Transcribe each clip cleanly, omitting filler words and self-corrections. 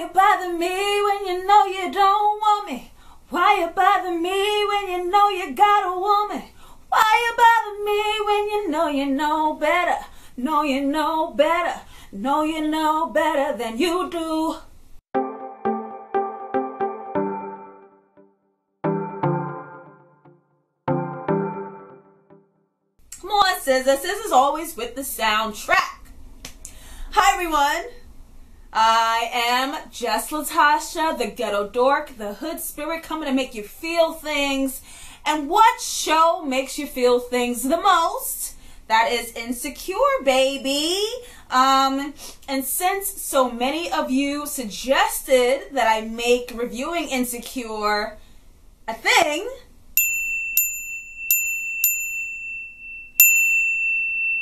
you bother me when you know you don't want me? Why you bother me when you know you got a woman? Why you bother me when you know better? Know you know better. Know you know better than you do. Come on, SZA. SZA's always with the soundtrack. Hi, everyone. I am JustLatasha, the ghetto dork, the hood spirit, coming to make you feel things. And what show makes you feel things the most? That is Insecure, baby. And since so many of you suggested that I make reviewing Insecure a thing,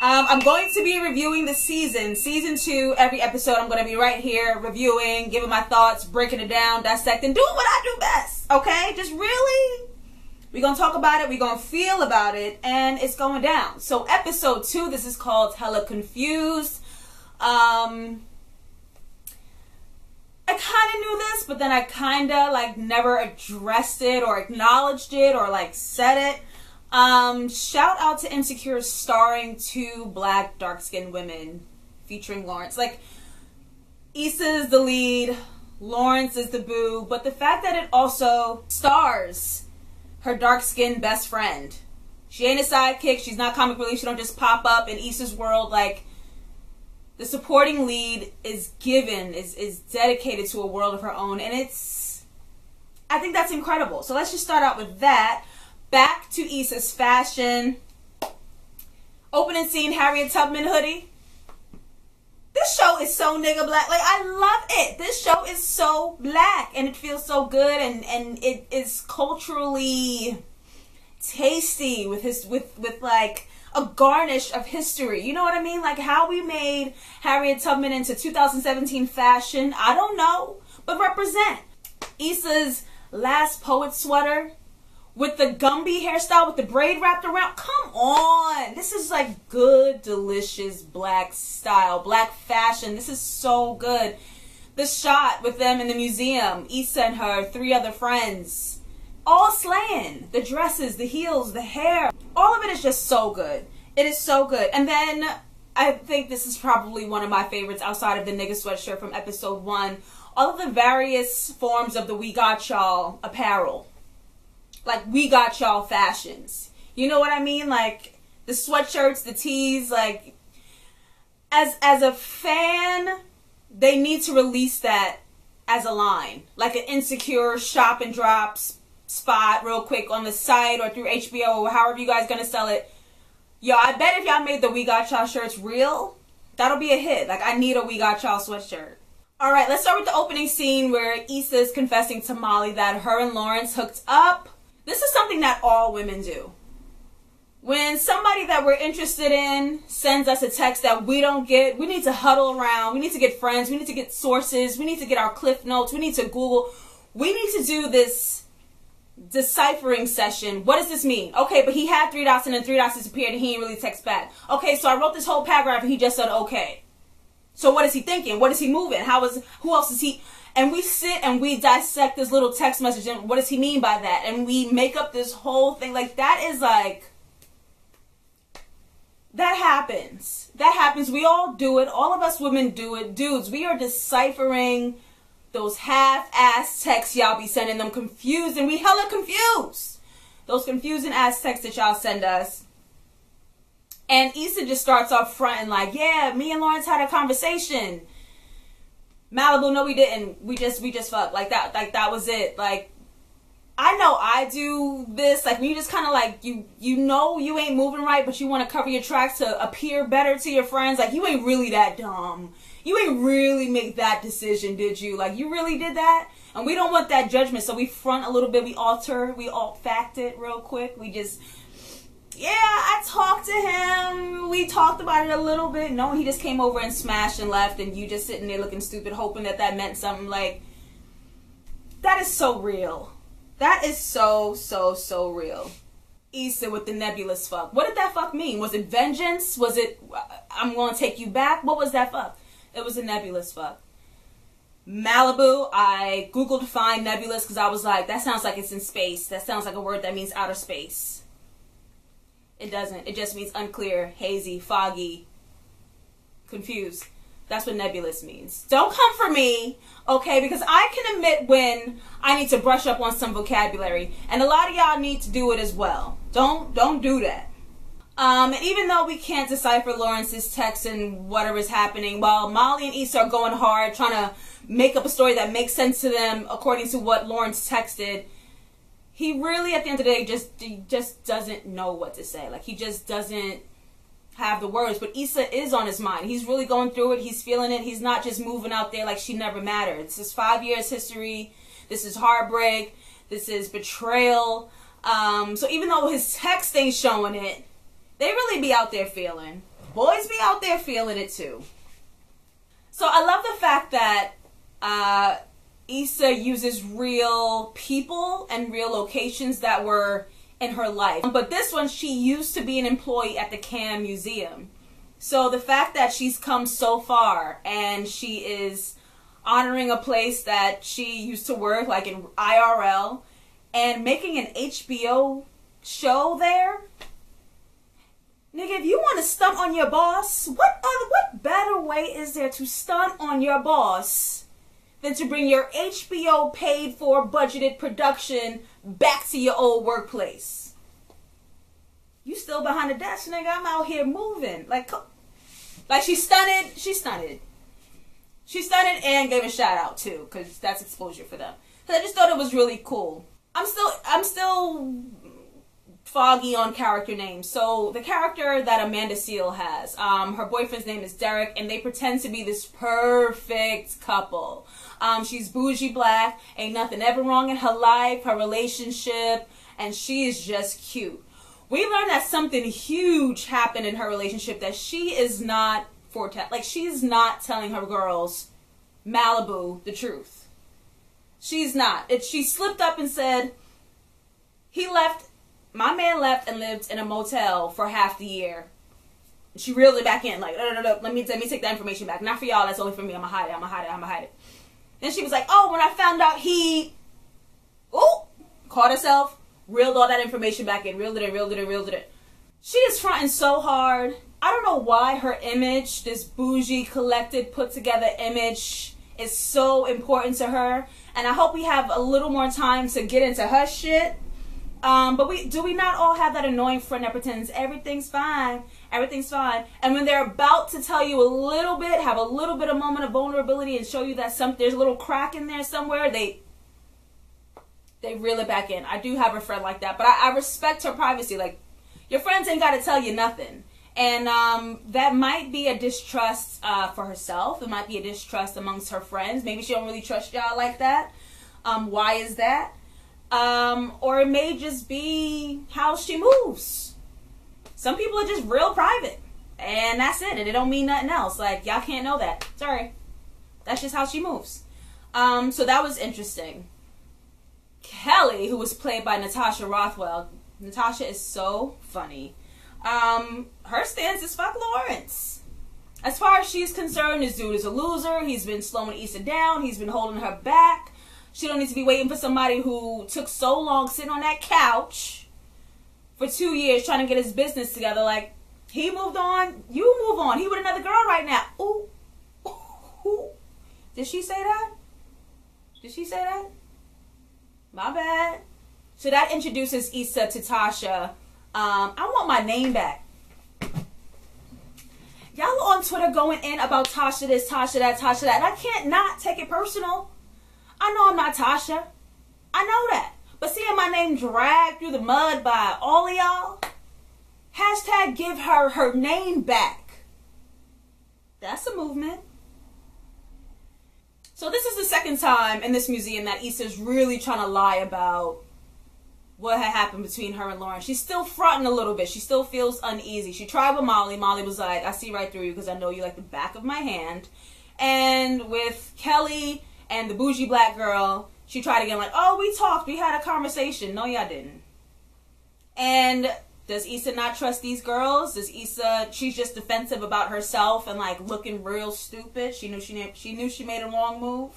I'm going to be reviewing the season 2. Every episode I'm going to be right here reviewing, giving my thoughts, breaking it down, dissecting, doing what I do best. Okay? Just really, we're going to talk about it, we're going to feel about it, and it's going down. So episode 2, this is called Hella Confused. I kind of knew this, but then I kind of like never addressed it or acknowledged it or like said it. Shout out to Insecure starring 2 black dark-skinned women featuring Lawrence. Like, Issa is the lead, Lawrence is the boo, but the fact that it also stars her dark-skinned best friend. She ain't a sidekick, she's not comic relief, she don't just pop up in Issa's world. Like, the supporting lead is given, is dedicated to a world of her own, and I think that's incredible. So let's just start out with that. Back to Issa's fashion. Opening scene, Harriet Tubman hoodie. This show is so nigga black. Like, I love it. This show is so black and it feels so good, and it is culturally tasty with like a garnish of history. You know what I mean? Like how we made Harriet Tubman into 2017 fashion, I don't know, but represent. Issa's Last Poet sweater with the Gumby hairstyle with the braid wrapped around. Come on. This is like good, delicious black style, black fashion. This is so good. The shot with them in the museum, Issa and her 3 other friends, all slaying. The dresses, the heels, the hair. All of it is just so good. It is so good. And then I think this is probably one of my favorites outside of the nigga sweatshirt from episode 1. All of the various forms of the We Got Y'all apparel. Like, we got y'all fashions. You know what I mean? Like, the sweatshirts, the tees, like, as a fan, they need to release that as a line. Like an Insecure shop and drop spot real quick on the site or through HBO or however you guys gonna sell it. Yo, I bet if y'all made the We Got Y'all shirts real, that'll be a hit. Like, I need a We Got Y'all sweatshirt. Alright, let's start with the opening scene where Issa is confessing to Molly that her and Lawrence hooked up. This is something that all women do. When somebody that we're interested in sends us a text that we don't get, we need to huddle around, we need to get friends, we need to get sources, we need to get our cliff notes, we need to Google, we need to do this deciphering session. What does this mean? Okay, but he had 3 dots and then 3 dots disappeared and he didn't really text back. Okay, so I wrote this whole paragraph and he just said okay. So what is he thinking? What is he moving? Who else is he? And we sit and we dissect this little text message and what does he mean by that? And we make up this whole thing. Like, that is like, that happens. That happens. We all do it. All of us women do it. Dudes, we are deciphering those half-ass texts y'all be sending them confused, and we hella confused. Those confusing ass texts that y'all send us. And Issa just starts off front and like, yeah, me and Lawrence had a conversation. Malibu, no we didn't. We just fucked. Like that was it. Like, I know I do this. Like, when you just kind of like, you know you ain't moving right, but you want to cover your tracks to appear better to your friends. Like, you ain't really that dumb. You ain't really make that decision, did you? Like, you really did that? And we don't want that judgment, so we front a little bit. We alter, we alt-fact it real quick. We just, yeah, I talked to him. We talked about it a little bit. No, he just came over and smashed and left, and you just sitting there looking stupid, hoping that that meant something. Like, that is so real. That is so real. Issa with the nebulous fuck. What did that fuck mean? Was it vengeance? Was it, I'm going to take you back? What was that fuck? It was a nebulous fuck. Malibu, I Googled to find nebulous because I was like, that sounds like it's in space. That sounds like a word that means outer space. It doesn't. It just means unclear, hazy, foggy, confused. That's what nebulous means. Don't come for me, okay? Because I can admit when I need to brush up on some vocabulary. And a lot of y'all need to do it as well. Don't do that. And even though we can't decipher Lawrence's text and whatever is happening, while Molly and Issa are going hard trying to make up a story that makes sense to them according to what Lawrence texted, he really, at the end of the day, just doesn't know what to say. Like, he just doesn't have the words. But Issa is on his mind. He's really going through it. He's feeling it. He's not just moving out there like she never mattered. This is 5 years history. This is heartbreak. This is betrayal. So even though his text ain't showing it, they really be out there feeling. Boys be out there feeling it too. So I love the fact that Issa uses real people and real locations that were in her life. But this one, she used to be an employee at the CAM Museum. So the fact that she's come so far and she is honoring a place that she used to work, like in IRL, and making an HBO show there. Nigga, if you want to stunt on your boss, what better way is there to stunt on your boss than to bring your HBO paid for budgeted production back to your old workplace? You still behind the desk, nigga. I'm out here moving. Like she stunted. She stunted and gave a shout out too, because that's exposure for them. Because I just thought it was really cool. I'm still foggy on character names. So the character that Amanda Steele has, her boyfriend's name is Derek, and they pretend to be this perfect couple. She's bougie black, ain't nothing ever wrong in her life, her relationship, and she is just cute. We learned that something huge happened in her relationship that she is not like she's not telling her girls, Malibu, the truth. She's not. She slipped up and said, my man left and lived in a motel for half the year. She reeled it back in, like, let me take that information back. Not for y'all, that's only for me. I'm gonna hide it. Then she was like, oh, when I found out caught herself, reeled all that information back in, reeled it in. She is fronting so hard. I don't know why her image, this bougie, collected, put together image, is so important to her. And I hope we have a little more time to get into her shit. But do we not all have that annoying friend that pretends everything's fine, and when they're about to tell you a little bit, have a little bit of moment of vulnerability and show you that there's a little crack in there somewhere, they reel it back in. I do have a friend like that, but I respect her privacy. Like, your friends ain't got to tell you nothing. And that might be a distrust for herself. It might be a distrust amongst her friends. Maybe she don't really trust y'all like that. Why is that? Or it may just be how she moves. Some people are just real private, and that's it, and it don't mean nothing else. Like, y'all can't know that. Sorry. That's just how she moves. So that was interesting. Kelly, who was played by Natasha Rothwell. Natasha is so funny. Her stance is fuck Lawrence. As far as she's concerned, this dude is a loser. He's been slowing Issa down. He's been holding her back. She don't need to be waiting for somebody who took so long sitting on that couch for 2 years trying to get his business together. Like, he moved on, you move on. He with another girl right now. Ooh. Ooh. Did she say that? My bad. So that introduces Issa to Tasha. I want my name back. Y'all on Twitter going in about Tasha this, Tasha that, Tasha that. And I can't not take it personal. I know I'm not Tasha. I know that. But seeing my name dragged through the mud by all of y'all, hashtag give her name back. That's a movement. So this is the second time in this museum that Issa's really trying to lie about what had happened between her and Lauren. She's still fronting a little bit. She still feels uneasy. She tried with Molly. Molly was like, I see right through you because I know you like the back of my hand. And with Kelly and the bougie black girl, she tried again, like, oh, we talked, we had a conversation. No, y'all didn't. And does Issa not trust these girls? Does Issa, she's just defensive about herself and like looking real stupid. She knew she made a wrong move.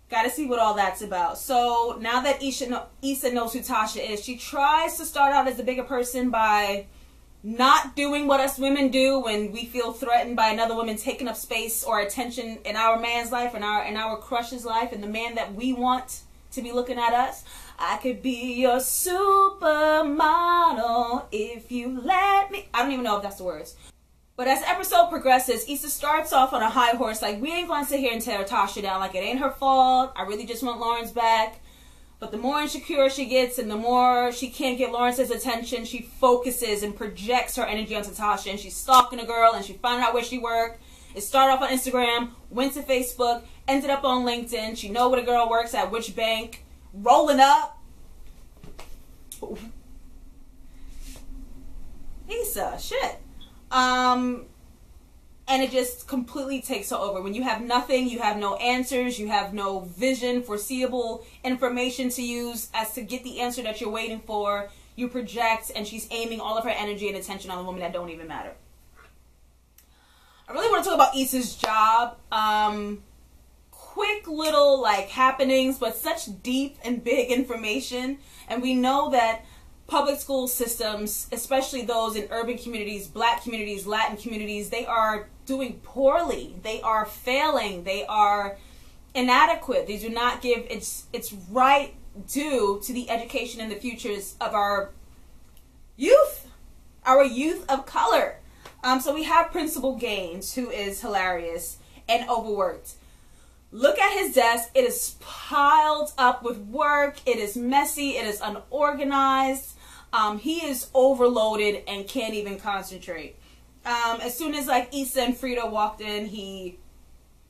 Gotta see what all that's about. So now that Issa knows who Tasha is, she tries to start out as a bigger person by not doing what us women do when we feel threatened by another woman taking up space or attention in our man's life, in our crush's life, and the man that we want to be looking at us. I could be your supermodel if you let me. I don't even know if that's the words. But as the episode progresses, Issa starts off on a high horse, like, we ain't going to sit here and tear Tasha down, like, it ain't her fault, I really just want Lawrence back. But the more insecure she gets and the more she can't get Lawrence's attention, she focuses and projects her energy onto Tasha, and she's stalking a girl, and she found out where she worked. It started off on Instagram, went to Facebook, ended up on LinkedIn. She know where the girl works at, which bank, rolling up. Issa, shit. And it just completely takes her over. When you have nothing, you have no answers, you have no vision, foreseeable information to use as to get the answer that you're waiting for, you project, and she's aiming all of her energy and attention on the woman that don't even matter. I really want to talk about Issa's job. Quick little, like, happenings, but such deep and big information. And we know that public school systems, especially those in urban communities, black communities, Latin communities, they are doing poorly. They are failing. They are inadequate. They do not give its right due to the education and the futures of our youth of color. So we have Principal Gaines, who is hilarious and overworked. Look at his desk. It is piled up with work. It is messy. It is unorganized. He is overloaded and can't even concentrate. As soon as, like, Issa and Frida walked in, he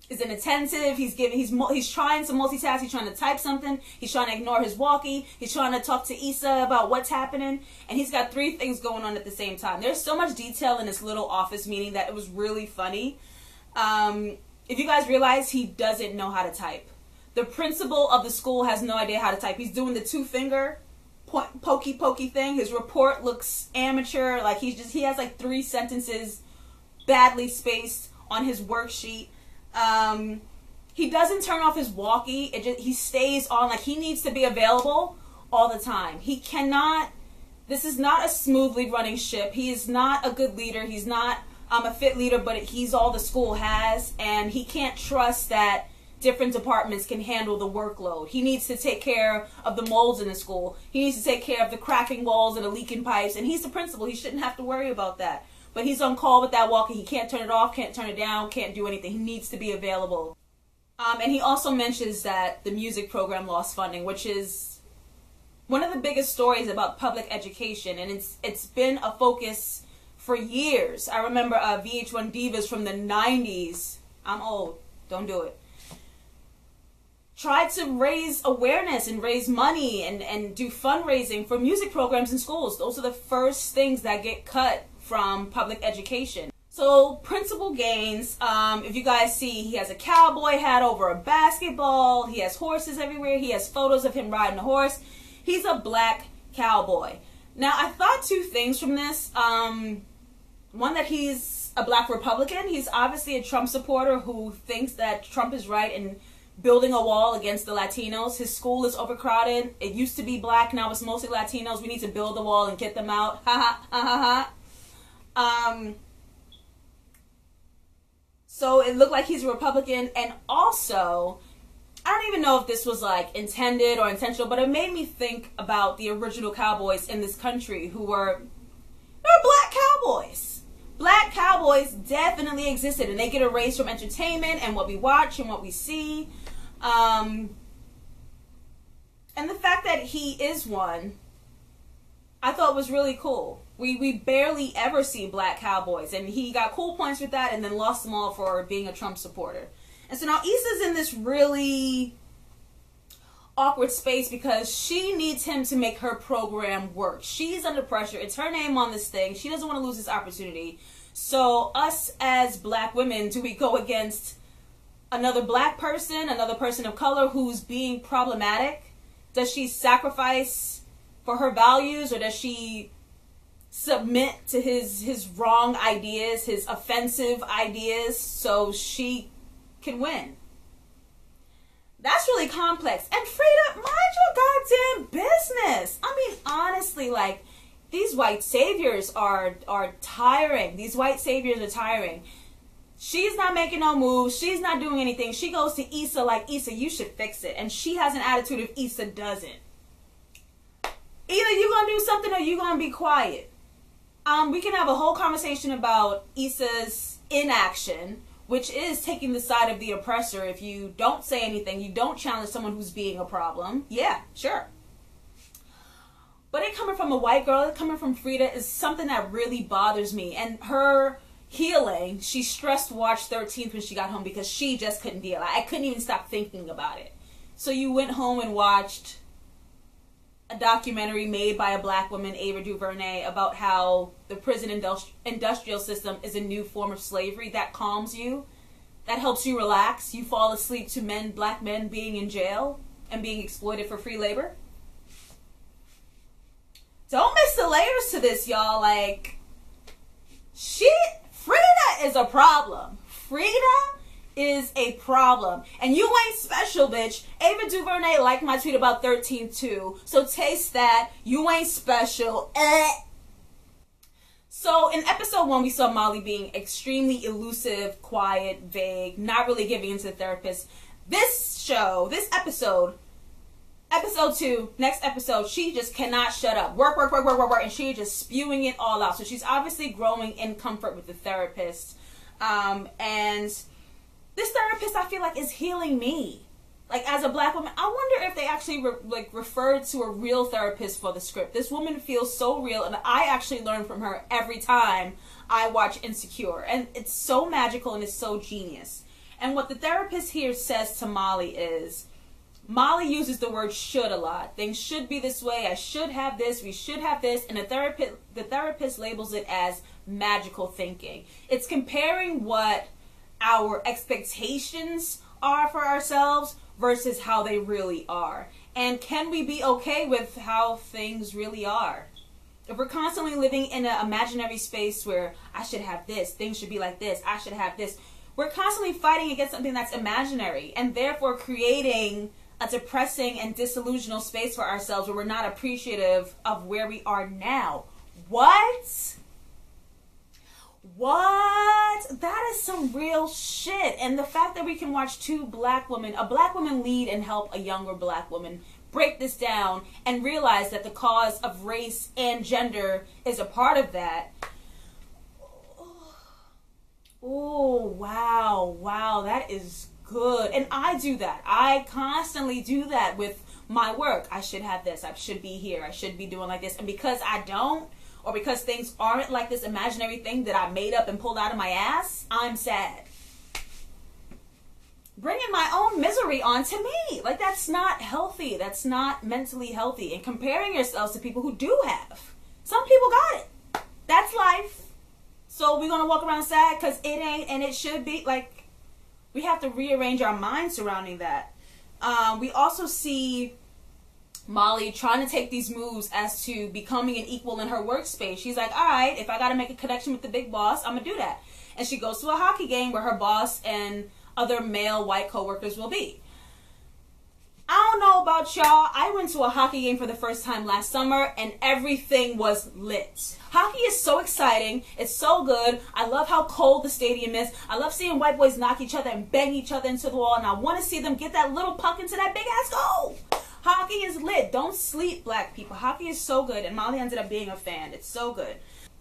is inattentive. He's trying to multitask. He's trying to type something. He's trying to ignore his walkie. He's trying to talk to Issa about what's happening. And he's got 3 things going on at the same time. There's so much detail in this little office meeting that it was really funny. If you guys realize, he doesn't know how to type. The principal of the school has no idea how to type. He's doing the 2-finger pokey thing. His report looks amateur. Like, he has like 3 sentences badly spaced on his worksheet. He doesn't turn off his walkie. He stays on. Like, he needs to be available all the time. He cannot. This is not a smoothly running ship. He is not a good leader. He's not a fit leader, but he's all the school has, and he can't trust that different departments can handle the workload. He needs to take care of the molds in the school. He needs to take care of the cracking walls and the leaking pipes, and he's the principal. He shouldn't have to worry about that. But he's on call with that walkie. He can't turn it off, can't turn it down, can't do anything. He needs to be available. And he also mentions that the music program lost funding, which is one of the biggest stories about public education, and it's been a focus for years. I remember VH1 Divas from the 90s. I'm old. Don't do it. Tried to raise awareness and raise money and do fundraising for music programs in schools. Those are the first things that get cut from public education. So Principal Gaines, if you guys see, he has a cowboy hat over a basketball. He has horses everywhere. He has photos of him riding a horse. He's a black cowboy. Now, I thought 2 things from this. One, that he's a black Republican. He's obviously a Trump supporter who thinks that Trump is right in building a wall against the Latinos. His school is overcrowded. It used to be black. Now it's mostly Latinos. We need to build the wall and get them out. Ha ha ha ha ha. So it looked like he's a Republican. And also, I don't even know if this was like intended or intentional, but it made me think about the original cowboys in this country who were black cowboys. Black cowboys definitely existed, and they get erased from entertainment and what we watch and what we see. And the fact that he is one, I thought was really cool. We barely ever see black cowboys, and he got cool points with that and then lost them all for being a Trump supporter. And so now Issa's in this really awkward space because she needs him to make her program work. She's under pressure. It's her name on this thing. She doesn't want to lose this opportunity. So us as black women, do we go against another black person, another person of color who's being problematic? Does she sacrifice for her values, or does she submit to his wrong ideas, his offensive ideas, so she can win? That's really complex. And Frida, mind your goddamn business. I mean, honestly, like, these white saviors are tiring. These white saviors are tiring. She's not making no moves. She's not doing anything. She goes to Issa like, Issa, you should fix it. And she has an attitude if Issa doesn't. Either you're going to do something or you're going to be quiet. We can have a whole conversation about Issa's inaction, which is taking the side of the oppressor. If you don't say anything, you don't challenge someone who's being a problem. Yeah, sure. But it coming from a white girl, it coming from Frida, is something that really bothers me. And her healing, she stressed watch 13th when she got home because she just couldn't deal. I couldn't even stop thinking about it. So you went home and watched a documentary made by a black woman, Ava DuVernay, about how the prison industrial system is a new form of slavery. That calms you. That helps you relax. You fall asleep to black men being in jail and being exploited for free labor. Don't miss the layers to this, y'all. Like, Frida is a problem. Frida is a problem. And you ain't special, bitch. Ava DuVernay liked my tweet about 13 too. So taste that. You ain't special. So in episode 1, we saw Molly being extremely elusive, quiet, vague, not really giving into the therapist. This episode 2, next episode, she just cannot shut up. Work, and she's just spewing it all out. So she's obviously growing in comfort with the therapist. And this therapist, I feel like, is healing me. Like, as a black woman, I wonder if they actually referred to a real therapist for the script. This woman feels so real, and I actually learn from her every time I watch Insecure. And it's so magical and it's so genius. And what the therapist here says to Molly is, Molly uses the word should a lot. Things should be this way. I should have this. We should have this. And the therapist labels it as magical thinking. It's comparing what our expectations are for ourselves versus how they really are. And can we be okay with how things really are? If we're constantly living in an imaginary space where I should have this, things should be like this, I should have this, we're constantly fighting against something that's imaginary and therefore creating a depressing and disillusional space for ourselves where we're not appreciative of where we are now. What? That is some real shit. And the fact that we can watch a black woman lead and help a younger black woman break this down and realize that the cause of race and gender is a part of that. Oh, wow, that is good. And I do that. I constantly do that with my work. I should have this. I should be here. I should be doing like this. And because I don't, or because things aren't like this imaginary thing that I made up and pulled out of my ass, I'm sad. Bringing my own misery onto me. Like, that's not healthy. That's not mentally healthy. And comparing yourselves to people who do have. Some people got it. That's life. So we're going to walk around sad because it ain't and it should be. Like, we have to rearrange our minds surrounding that. We also see Molly trying to take these moves as to becoming an equal in her workspace. She's like, all right, if I got to make a connection with the big boss, I'm going to do that. And she goes to a hockey game where her boss and other male white coworkers will be. I don't know about y'all. I went to a hockey game for the first time last summer and everything was lit. Hockey is so exciting. It's so good. I love how cold the stadium is. I love seeing white boys knock each other and bang each other into the wall, and I want to see them get that little puck into that big ass goal. Hockey is lit. Don't sleep, black people. Hockey is so good, and Molly ended up being a fan. It's so good.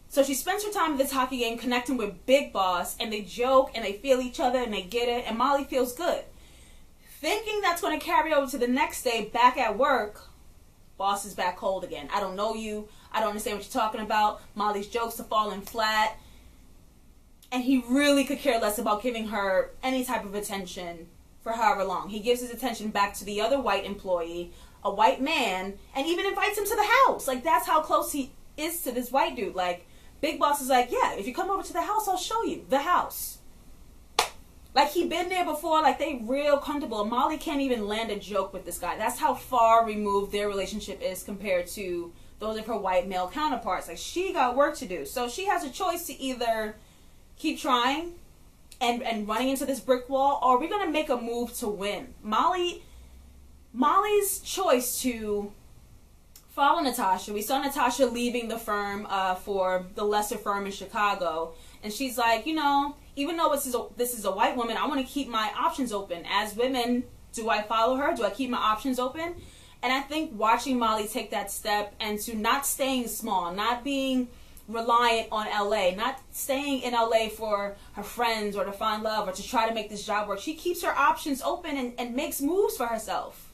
So she spends her time at this hockey game connecting with Big Boss, and they joke, and they feel each other, and they get it, and Molly feels good. Thinking that's going to carry over to the next day, back at work, Boss is back cold again. I don't know you. I don't understand what you're talking about. Molly's jokes are falling flat. And he really could care less about giving her any type of attention for however long. He gives his attention back to the other white employee, a white man, and even invites him to the house. Like, that's how close he is to this white dude. Like, Big Boss is like, yeah, if you come over to the house, I'll show you the house. Like, he been there before. Like, they real comfortable. Molly can't even land a joke with this guy. That's how far removed their relationship is compared to those of her white male counterparts. Like, she got work to do. So she has a choice to either keep trying and running into this brick wall, or we're going to make a move to win. Molly Molly's choice to follow Natasha. We saw Natasha leaving the firm for the lesser firm in Chicago. And she's like, you know, even though this is a white woman, I want to keep my options open. As women, do I follow her? Do I keep my options open? And I think watching Molly take that step and to not staying small, not being reliant on LA, not staying in LA for her friends or to find love or to try to make this job work. She keeps her options open and makes moves for herself.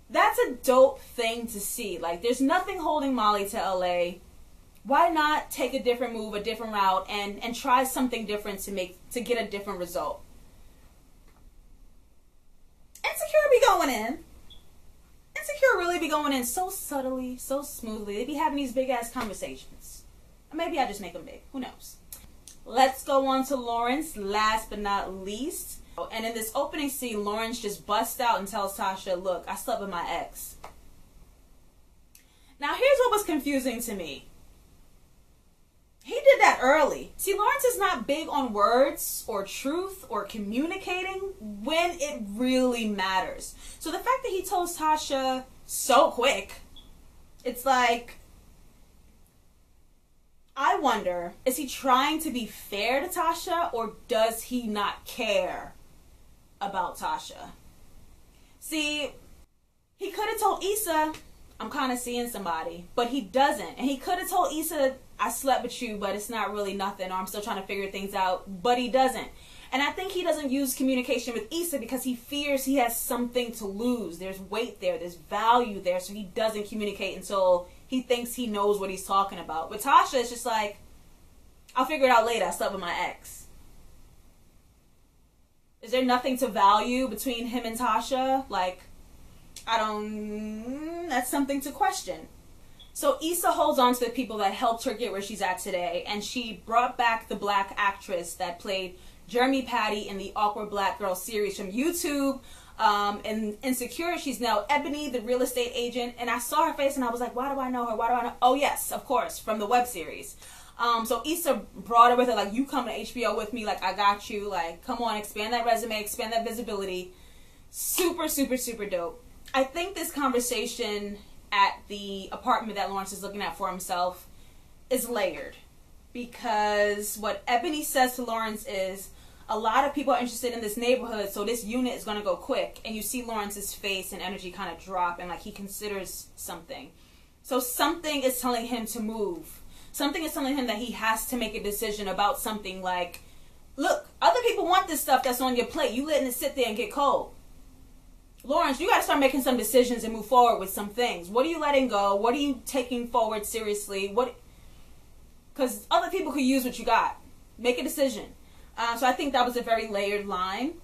That's a dope thing to see. Like, there's nothing holding Molly to LA. Why not take a different move, a different route, and try something different to get a different result? Insecure be going in. Insecure really be going in so subtly, so smoothly. They be having these big ass conversations. Or maybe I just make them big. Who knows? Let's go on to Lawrence, last but not least. And in this opening scene, Lawrence just busts out and tells Tasha, look, I slept with my ex. Now here's what was confusing to me. He did that early. See, Lawrence is not big on words or truth or communicating when it really matters. So the fact that he told Tasha so quick, it's like, I wonder, is he trying to be fair to Tasha or does he not care about Tasha? See, he could have told Issa, I'm kind of seeing somebody, but he doesn't. And he could have told Issa, I slept with you, but it's not really nothing, or I'm still trying to figure things out, but he doesn't. And I think he doesn't use communication with Issa because he fears he has something to lose. There's weight there, there's value there, so he doesn't communicate until he thinks he knows what he's talking about. With Tasha, it's just like, I'll figure it out later, I slept with my ex. Is there nothing to value between him and Tasha? Like, that's something to question. So Issa holds on to the people that helped her get where she's at today, and she brought back the black actress that played Jeremy Patty in the Awkward Black Girl series from YouTube. And Insecure, she's now Ebony, the real estate agent, and I saw her face and I was like, why do I know her? Why do I know? Oh yes, of course, from the web series. So Issa brought her with her, like, you come to HBO with me, like, I got you, like, come on, expand that resume, expand that visibility. Super, super, super dope. I think this conversation at the apartment that Lawrence is looking at for himself is layered, because what Ebony says to Lawrence is, a lot of people are interested in this neighborhood, so this unit is going to go quick. And you see Lawrence's face and energy kind of drop, and like he considers something. So something is telling him to move. Something is telling him that he has to make a decision about something. Like, look, other people want this stuff that's on your plate. You letting it sit there and get cold. Lawrence, you got to start making some decisions and move forward with some things. What are you letting go? What are you taking forward seriously? Because other people could use what you got. Make a decision. So I think that was a very layered line,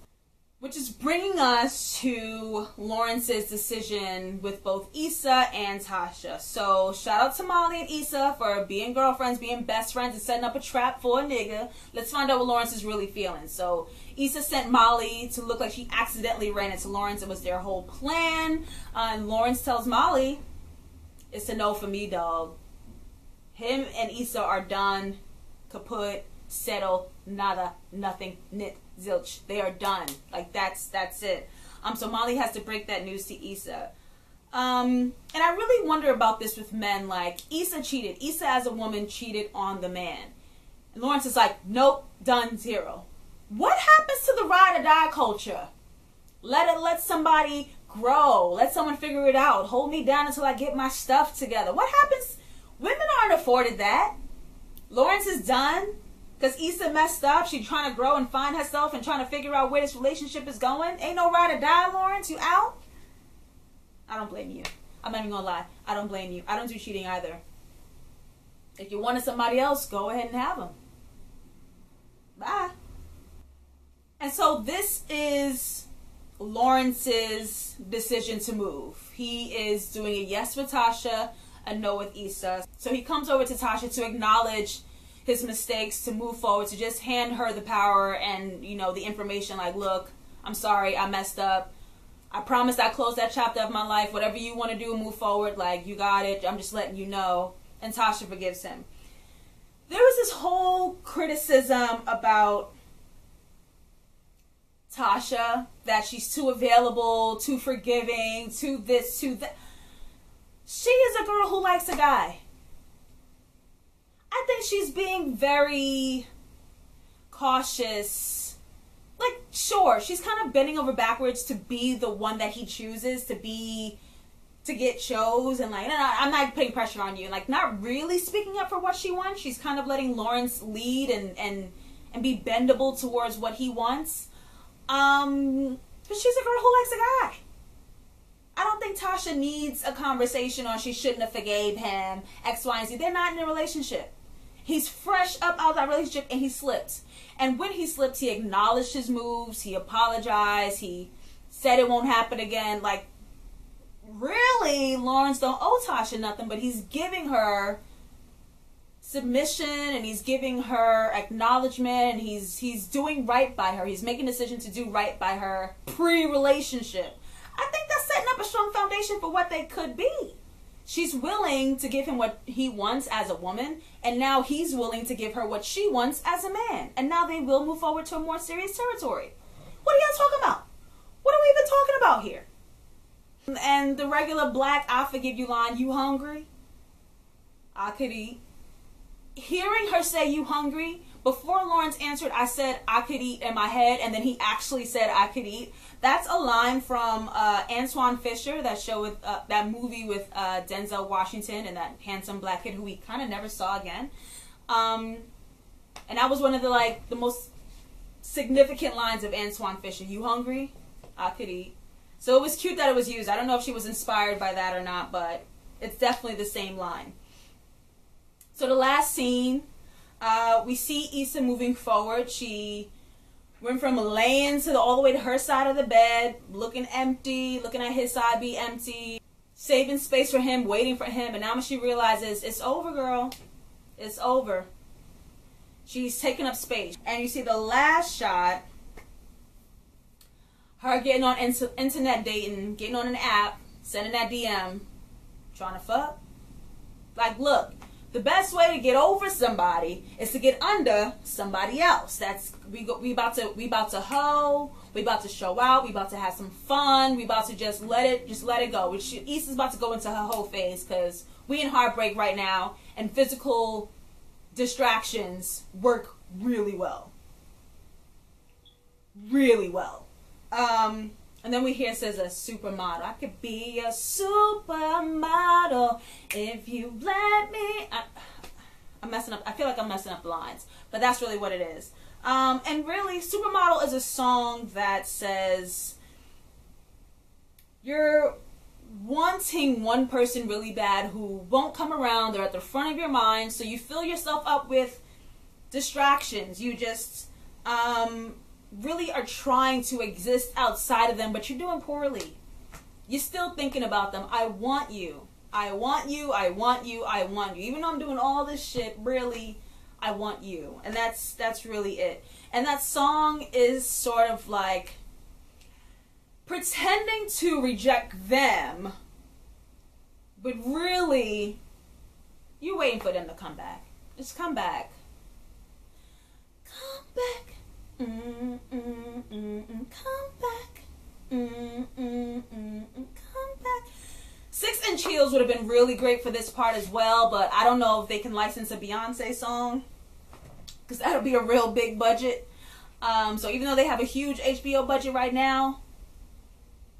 which is bringing us to Lawrence's decision with both Issa and Tasha. So shout out to Molly and Issa for being girlfriends, being best friends, and setting up a trap for a nigga. Let's find out what Lawrence is really feeling. So Issa sent Molly to look like she accidentally ran into Lawrence. It was their whole plan. And Lawrence tells Molly, it's a no for me, dog. Him and Issa are done, kaput, settle, nada, nothing, nit, zilch. They are done. Like, that's it. So Molly has to break that news to Issa. And I really wonder about this with men. Like, Issa cheated. Issa as a woman cheated on the man. And Lawrence is like, nope, done, zero. What happens to the ride or die culture? Let somebody grow. Let someone figure it out. Hold me down until I get my stuff together. What happens? Women aren't afforded that. Lawrence is done. Because Issa messed up. She's trying to grow and find herself and trying to figure out where this relationship is going. Ain't no ride or die, Lawrence. You out? I don't blame you. I'm not even going to lie. I don't blame you. I don't do cheating either. If you wanted somebody else, go ahead and have them. Bye. And so this is Lawrence's decision to move. He is doing a yes with Tasha, a no with Issa. So he comes over to Tasha to acknowledge his mistakes, to move forward, to just hand her the power and, you know, the information, like, look, I'm sorry, I messed up. I promised I closed that chapter of my life. Whatever you want to do, move forward. Like, you got it. I'm just letting you know. And Tasha forgives him. There was this whole criticism about Tasha, that she's too available, too forgiving, too this, too that. She is a girl who likes a guy. I think she's being very cautious. Like, sure, she's kind of bending over backwards to be the one that he chooses to be, to get chose, and like, no, I'm not putting pressure on you. Like, not really speaking up for what she wants. She's kind of letting Lawrence lead and be bendable towards what he wants. But she's a girl who likes a guy. I don't think Tasha needs a conversation on she shouldn't have forgave him, X, Y, and Z. They're not in a relationship. He's fresh up out of that relationship and he slipped. And when he slipped, he acknowledged his moves. He apologized. He said it won't happen again. Like, really, Lawrence don't owe Tasha nothing, but he's giving her submission and he's giving her acknowledgement and he's doing right by her. He's making a decision to do right by her pre-relationship. I think that's setting up a strong foundation for what they could be. She's willing to give him what he wants as a woman, and now he's willing to give her what she wants as a man. And now they will move forward to a more serious territory. What are y'all talking about? What are we even talking about here? And the regular black, I forgive you line, you hungry? I could eat. Hearing her say you hungry, before Lawrence answered, I said I could eat in my head, and then he actually said I could eat. That's a line from Antoine Fisher, that show with that movie with Denzel Washington and that handsome black kid who we kind of never saw again. And that was one of the most significant lines of Antoine Fisher. You hungry? I could eat. So it was cute that it was used. I don't know if she was inspired by that or not, but it's definitely the same line. So the last scene, we see Issa moving forward. She went from laying all the way to her side of the bed, looking empty, looking at his side be empty, saving space for him, waiting for him. And now when she realizes, it's over, girl. It's over. She's taking up space. And you see the last shot, her getting on internet dating, getting on an app, sending that DM, trying to fuck. Like, look. The best way to get over somebody is to get under somebody else. That's we about to hoe, we about to show out, we about to have some fun, we about to just let it go. Issa's about to go into her whole phase because we in heartbreak right now, and physical distractions work really well. Really well. And then we hear it says a supermodel. I could be a supermodel if you let me. I'm messing up. I feel like I'm messing up the lines, but that's really what it is. And really, Supermodel is a song that says you're wanting one person really bad who won't come around. They're at the front of your mind, so you fill yourself up with distractions. You just really are trying to exist outside of them, but you're doing poorly. You're still thinking about them. I want you. I want you. I want you. I want you. Even though I'm doing all this shit, really, I want you. And that's really it. And that song is sort of like pretending to reject them, but really, you're waiting for them to come back. Just come back. Come back. Come back. Come back. 6 Inch Heels would have been really great for this part as well, but I don't know if they can license a Beyonce song, because that'll be a real big budget. So even though they have a huge HBO budget right now,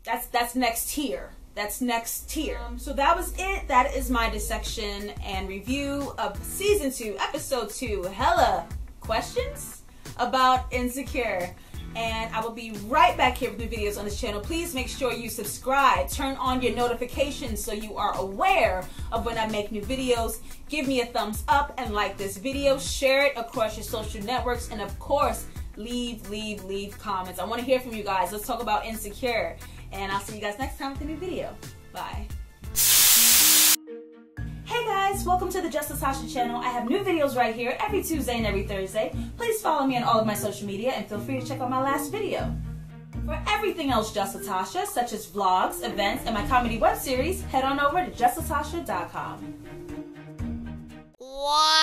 that's next tier. That's next tier. So that was it. That is my dissection and review of Season 2, Episode 2. Hella questions about Insecure. And I will be right back here with new videos on this channel. Please make sure you subscribe. Turn on your notifications so you are aware of when I make new videos. Give me a thumbs up and like this video. Share it across your social networks. And of course, leave comments. I want to hear from you guys. Let's talk about Insecure. And I'll see you guys next time with a new video. Bye. Hey guys, welcome to the JustLatasha channel. I have new videos right here every Tuesday and every Thursday. Please follow me on all of my social media and feel free to check out my last video. For everything else JustLatasha, such as vlogs, events, and my comedy web series, head on over to JustLatasha.com. What?